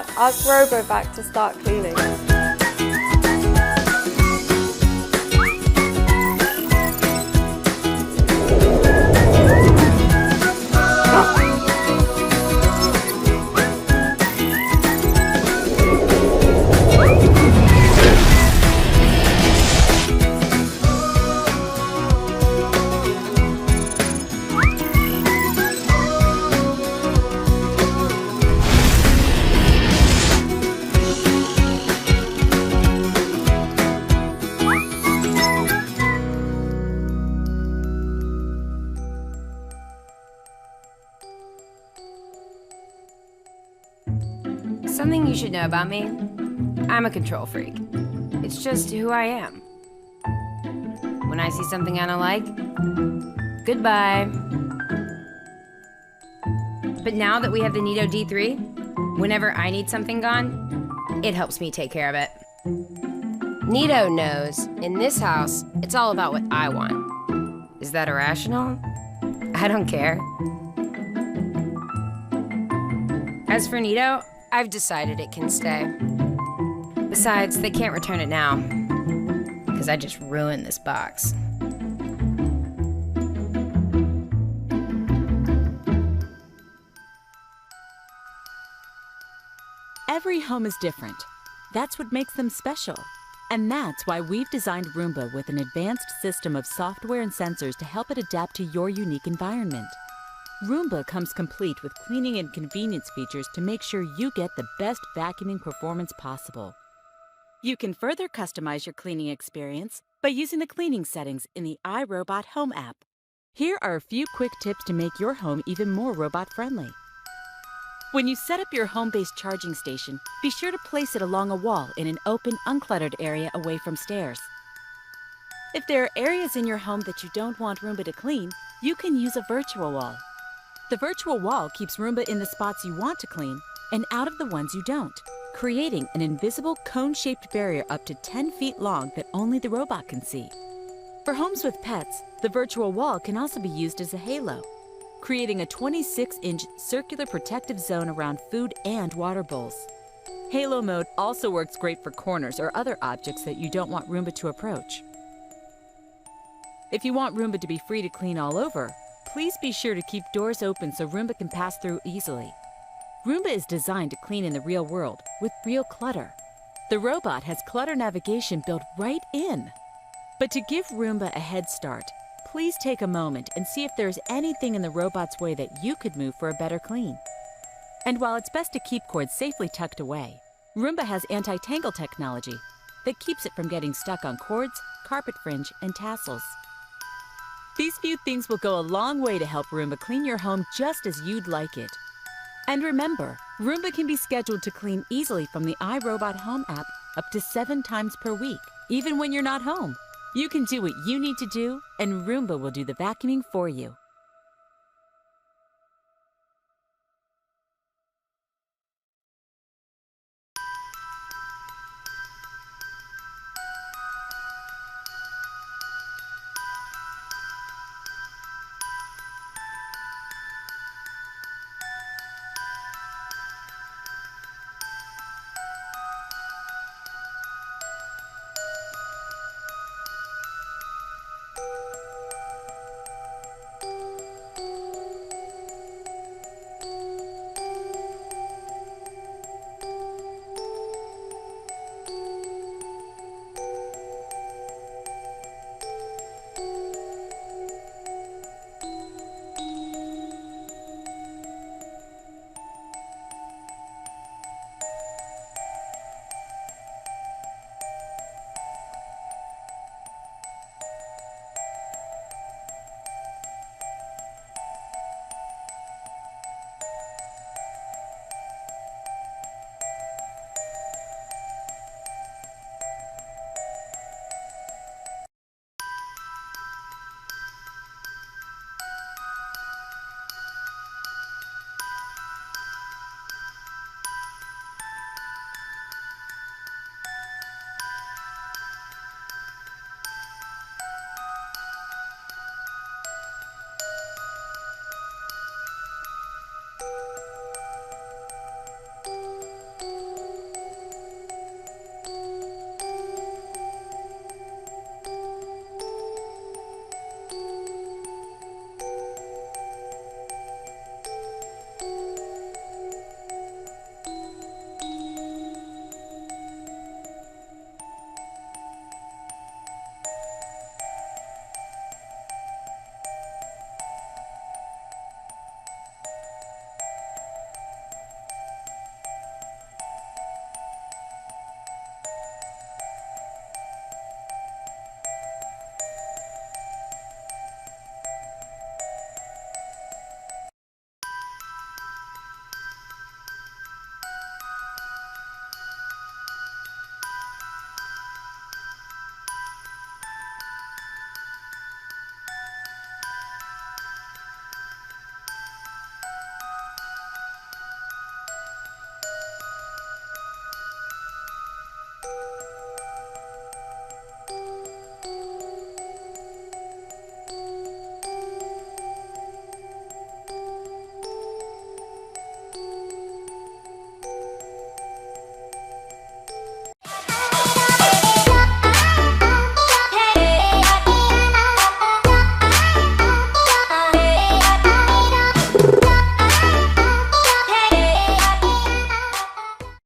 Roomba, ask Robo back to start cleaning. Something you should know about me, I'm a control freak. It's just who I am. When I see something I don't like, goodbye. But now that we have the Neato D3, whenever I need something gone, it helps me take care of it. Neato knows, in this house, it's all about what I want. Is that irrational? I don't care. As for Neato, I've decided it can stay. Besides, they can't return it now, because I just ruined this box. Every home is different. That's what makes them special. And that's why we've designed Roomba with an advanced system of software and sensors to help it adapt to your unique environment. Roomba comes complete with cleaning and convenience features to make sure you get the best vacuuming performance possible. You can further customize your cleaning experience by using the cleaning settings in the iRobot Home app. Here are a few quick tips to make your home even more robot-friendly. When you set up your home-based charging station, be sure to place it along a wall in an open, uncluttered area away from stairs. If there are areas in your home that you don't want Roomba to clean, you can use a virtual wall. The virtual wall keeps Roomba in the spots you want to clean and out of the ones you don't, creating an invisible cone-shaped barrier up to 10 feet long that only the robot can see. For homes with pets, the virtual wall can also be used as a halo, creating a 26-inch circular protective zone around food and water bowls. Halo mode also works great for corners or other objects that you don't want Roomba to approach. If you want Roomba to be free to clean all over, please be sure to keep doors open so Roomba can pass through easily. Roomba is designed to clean in the real world with real clutter. The robot has clutter navigation built right in. But to give Roomba a head start, please take a moment and see if there's anything in the robot's way that you could move for a better clean. And while it's best to keep cords safely tucked away, Roomba has anti-tangle technology that keeps it from getting stuck on cords, carpet fringe, and tassels. These few things will go a long way to help Roomba clean your home just as you'd like it. And remember, Roomba can be scheduled to clean easily from the iRobot Home app up to 7 times per week, even when you're not home. You can do what you need to do, and Roomba will do the vacuuming for you.